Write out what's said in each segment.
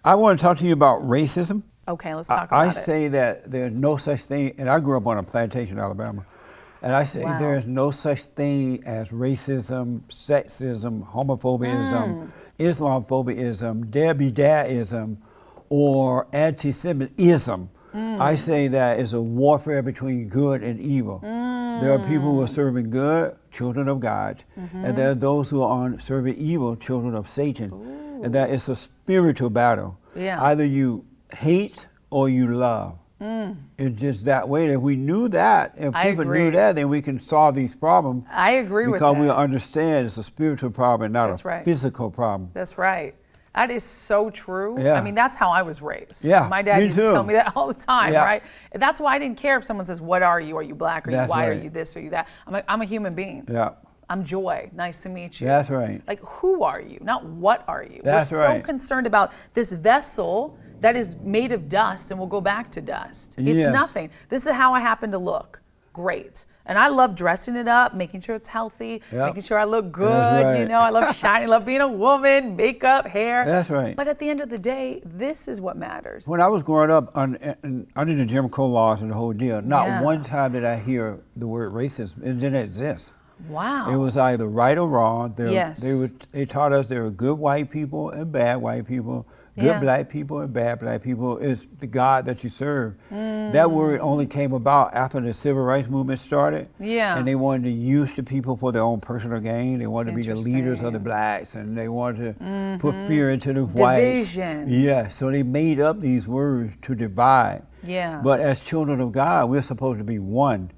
I want to talk to you about racism. Okay, let's talk about it. I say that there's no such thing, and I grew up on a plantation in Alabama, and I say there's no such thing as racism, sexism, homophobism, Islamophobism, Debbie-Dadism, or anti-Semitism. I say that it's a warfare between good and evil. There are people who are serving good, children of God, and there are those who are serving evil, children of Satan. And that is a spiritual battle. Yeah. Either you hate or you love. It's just that way. If we knew that, if people knew that, then we can solve these problems. I agree with that. Because we understand it's a spiritual problem, not a physical problem. That's right. That is so true. Yeah. I mean, that's how I was raised. Yeah, my dad used to tell me that all the time, Yeah. right? That's why I didn't care if someone says, what are you? Are you black? Are you That's white? right. Are you this? Are you that? I'm a human being. Yeah. I'm Joy. Nice to meet you. That's right. Like, who are you? Not what are you? That's We're so concerned about this vessel that is made of dust and will go back to dust. It's Yes. nothing. This is how I happen to look. Great. And I love dressing it up, making sure it's healthy, making sure I look good. Right. You know, I love shining, love being a woman, makeup, hair. That's right. But at the end of the day, this is what matters. When I was growing up under the Jim Crow laws and the whole deal, not one time did I hear the word racism. It didn't exist. Wow. It was either right or wrong. Yes. They taught us there were good white people and bad white people, good black people and bad black people. It's the God that you serve. That word only came about after the civil rights movement started. Yeah. And they wanted to use the people for their own personal gain. They wanted to be the leaders of the blacks, and they wanted to put fear into the whites. Division. Yeah, so they made up these words to divide. Yeah. But as children of God, we're supposed to be one.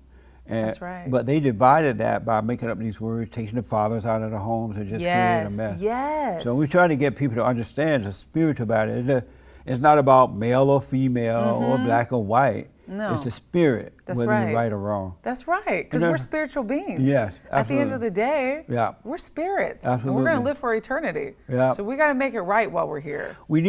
That's right. But they divided that by making up these words, taking the fathers out of the homes, and just creating a mess. Yes. So we try to get people to understand the spirit about it. It's not about male or female or black or white. No. It's the spirit, whether you're right or wrong. That's right, because we're spiritual beings. Yes, absolutely. At the end of the day, we're spirits. Absolutely. And we're going to live for eternity. Yeah. So we got to make it right while we're here. We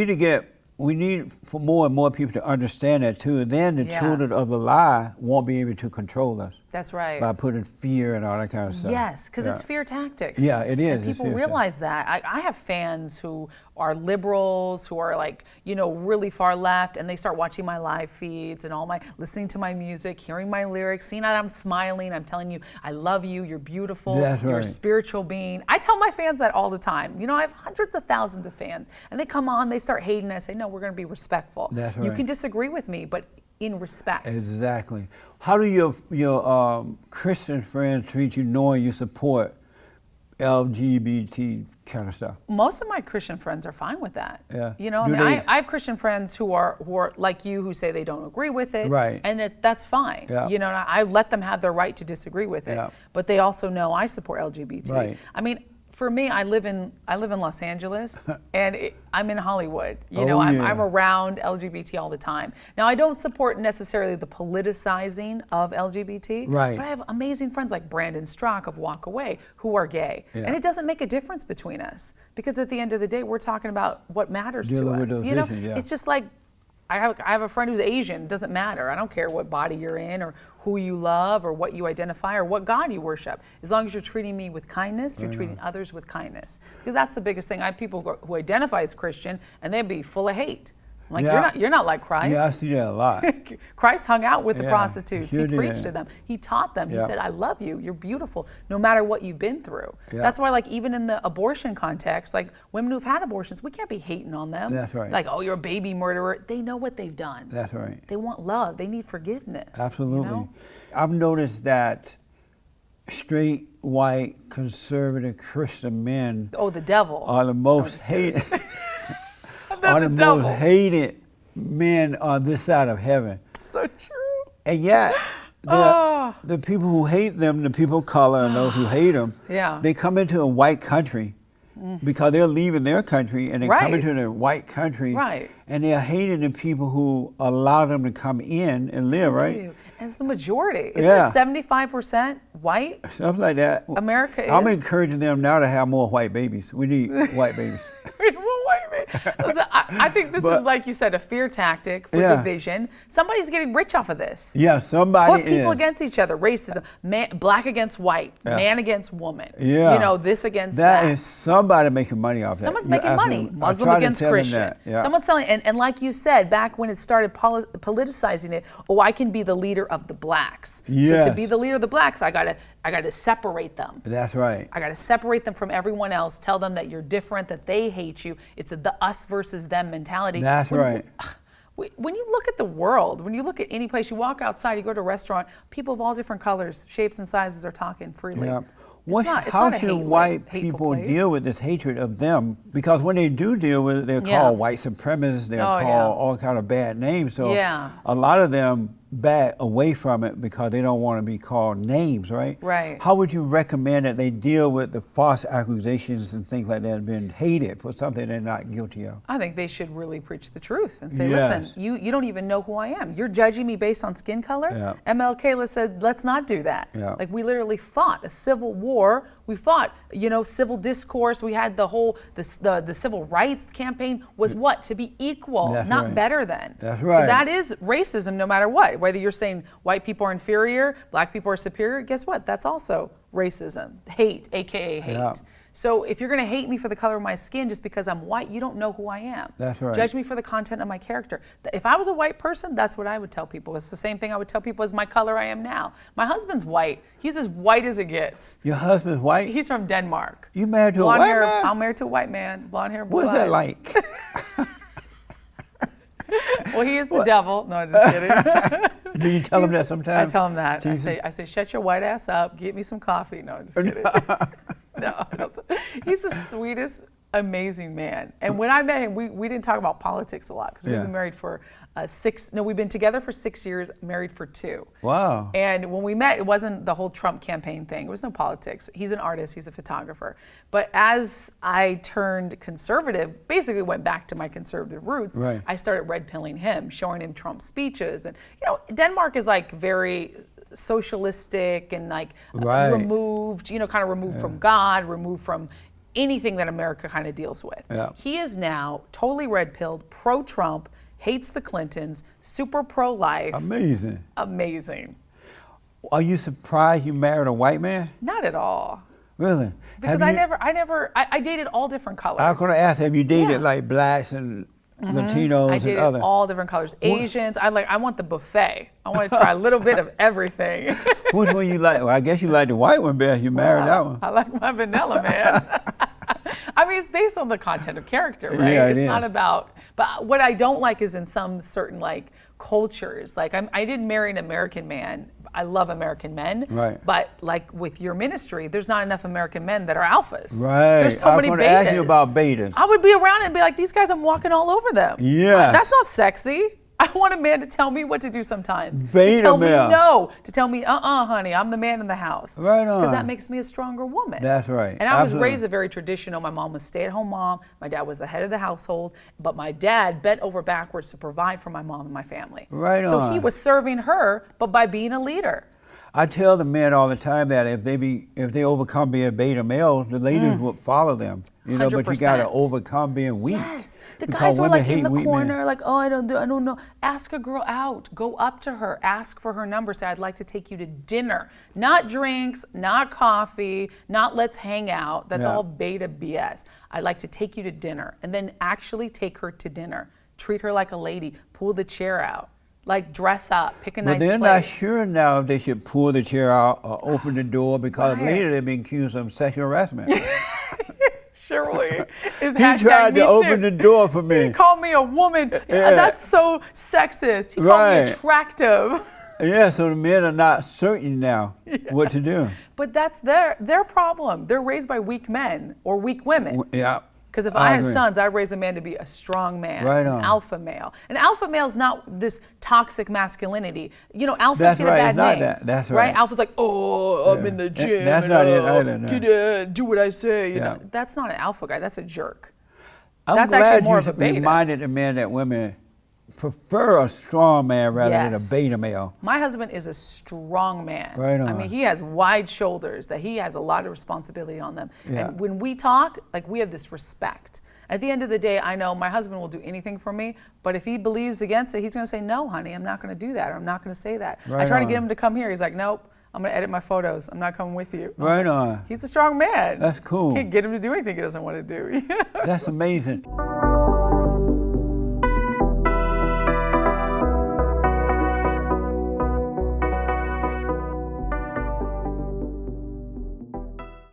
need for more and more people to understand that too. And then the children of the lie won't be able to control us. That's right. By putting fear and all that kind of stuff. Yes, because it's fear tactics. Yeah, it is. And people realize that. I have fans who are liberals, who are like, really far left, and they start watching my live feeds and listening to my music, hearing my lyrics, seeing that I'm smiling, I'm telling you, I love you, you're beautiful, you're a spiritual being. I tell my fans that all the time. I have hundreds of thousands of fans, and they come on, they start hating, I say, no, we're going to be respectful. That's right. You can disagree with me, but in respect. Exactly. How do your Christian friends treat you, knowing you support LGBT kind of stuff? Most of my Christian friends are fine with that. Yeah. I have Christian friends who are like you, who say they don't agree with it. Right. And that's fine. Yeah. And I let them have their right to disagree with it. Yeah. But they also know I support LGBT. Right. I mean, for me, I live in Los Angeles, and I'm in Hollywood. I'm around LGBT all the time. Now, I don't support necessarily the politicizing of LGBT, right. but I have amazing friends like Brandon Strock of Walk Away who are gay, and it doesn't make a difference between us, because at the end of the day, we're talking about what matters to us. It's just like, I have a friend who's Asian. It doesn't matter. I don't care what body you're in, or who you love, or what you identify, or what God you worship. As long as you're treating me with kindness, you're treating others with kindness. Because that's the biggest thing. I have people who identify as Christian, and they'd be full of hate. I'm like, you're not like Christ. Yeah, I see that a lot. Christ hung out with the prostitutes. He preached to them. He taught them. He said, I love you. You're beautiful, no matter what you've been through. That's why, like, even in the abortion context, like, women who've had abortions, we can't be hating on them. That's right. Like, oh, you're a baby murderer. They know what they've done. That's right. They want love. They need forgiveness. Absolutely. I've noticed that straight, white, conservative Christian men the devil are the most hated. Are the most hated men on this side of heaven. So true. And yet, the people who hate them, the people of color and those who hate them, they come into a white country because they're leaving their country, and they come into the white country, and they're hating the people who allow them to come in and live, right? And it's the majority. Is it 75% white? Something like that. America is. I'm encouraging them now to have more white babies. We need white babies. We need more white babies. I think this is, like you said, a fear tactic for division. Somebody's getting rich off of this. Yeah, somebody put people against each other. Racism, black against white, man against woman. Yeah, you know, this against that. That is somebody making money off that. Someone's making money. Muslim against Christian. Someone's selling, and like you said, back when it started politicizing it, oh, I can be the leader of the blacks. Yes. So to be the leader of the blacks, I gotta separate them. That's right. I gotta separate them from everyone else. Tell them that you're different, that they hate you. It's the us versus them mentality. That's right. When you look at the world, when you look at any place, you walk outside, you go to a restaurant, people of all different colors, shapes, and sizes are talking freely. Yeah. How should white people deal with this hatred of them? Because when they do deal with it, they're called white supremacists, they're called all kind of bad names. So a lot of them back away from it because they don't want to be called names, right? Right. How would you recommend that they deal with the false accusations and things like that and been hated for something they're not guilty of? I think they should really preach the truth and say, listen, you don't even know who I am. You're judging me based on skin color? Yeah. MLK said, let's not do that. Yeah. Like, we literally fought a civil war. We fought, civil discourse. We had the whole, the civil rights campaign was what? To be equal, not better than. That's right. So that is racism no matter what. Whether you're saying white people are inferior, black people are superior, guess what? That's also racism. Hate, AKA hate. Yeah. So if you're going to hate me for the color of my skin just because I'm white, you don't know who I am. That's right. Judge me for the content of my character. If I was a white person, that's what I would tell people. It's the same thing I would tell people as my color I am now. My husband's white. He's as white as it gets. Your husband's white? He's from Denmark. You married to a white man? I'm married to a white man. Blonde hair, blue eyes. What's that like? Well, he is the devil. No, I'm just kidding. Do you tell him that sometimes? I tell him that. I say, shut your white ass up. Get me some coffee. No, I'm just kidding. No, he's the sweetest, amazing man. And when I met him, we didn't talk about politics a lot because we've been married for we've been together for 6 years, married for 2. Wow. And when we met, it wasn't the whole Trump campaign thing. It was no politics. He's an artist, he's a photographer. But as I turned conservative, basically went back to my conservative roots, I started red pilling him, showing him Trump speeches. And Denmark is like very socialistic and like removed, kind of removed from God, removed from anything that America kind of deals with. Yeah. He is now totally red-pilled, pro-Trump, hates the Clintons, super pro-life. Amazing. Amazing. Are you surprised you married a white man? Not at all. Really? Because I dated all different colors. I was going to ask, have you dated like blacks and Latinos I dated and other? All different colors. Asians, I want the buffet. I want to try a little bit of everything. Which one you like? Well, I guess you like the white one best. You married that one. I like my vanilla man. I mean, it's based on the content of character, right? Yeah, it's not about, but what I don't like is in some certain like cultures, like I didn't marry an American man. I love American men, but like with your ministry, there's not enough American men that are alphas. Right. There's so many betas. I was going to ask you about betas. I would be around and be like, these guys, I'm walking all over them. Yes. That's not sexy. I want a man to tell me what to do sometimes. Beta to tell male. me no. To tell me, honey, I'm the man in the house. Right on. Because that makes me a stronger woman. That's right. And I was raised a very traditional. My mom was a stay-at-home mom. My dad was the head of the household. But my dad bent over backwards to provide for my mom and my family. Right on. So he was serving her, but by being a leader. I tell the men all the time that if they overcome being beta males, the ladies will follow them. 100%. But you gotta overcome being weak. Yes, the guys were like in the corner, like, oh, I don't know. Ask a girl out. Go up to her. Ask for her number. Say, I'd like to take you to dinner. Not drinks, not coffee, not let's hang out. That's all beta BS. I'd like to take you to dinner, and then actually take her to dinner. Treat her like a lady. Pull the chair out. Like dress up, pick a nice place. But they're not sure now if they should pull the chair out or open the door because later they've been accused of sexual harassment. Shirley is he tried to open the door for me. He called me a woman. Yeah. That's so sexist. He called me attractive. Yeah, so the men are not certain now what to do. But that's their problem. They're raised by weak men or weak women. Yeah. Because if I had sons, I'd raise a man to be a strong man, an alpha male. An alpha male is not this toxic masculinity. Alphas get a bad name. That's right. Alpha's like, I'm in the gym. That's not it either. No. Do what I say. You know, that's not an alpha guy. That's a jerk. I'm that's glad actually more you of a beta. reminded the men that women prefer a strong man rather than a beta male. My husband is a strong man. Right on. I mean, he has wide shoulders, that he has a lot of responsibility on them. Yeah. And when we talk, like, we have this respect. At the end of the day, I know my husband will do anything for me, but if he believes against it, he's going to say, no, honey, I'm not going to do that, or I'm not going to say that. Right I try to on. get him to come here. He's like, nope, I'm going to edit my photos. I'm not coming with you. Right on. He's a strong man. That's cool. Can't get him to do anything he doesn't want to do. That's amazing.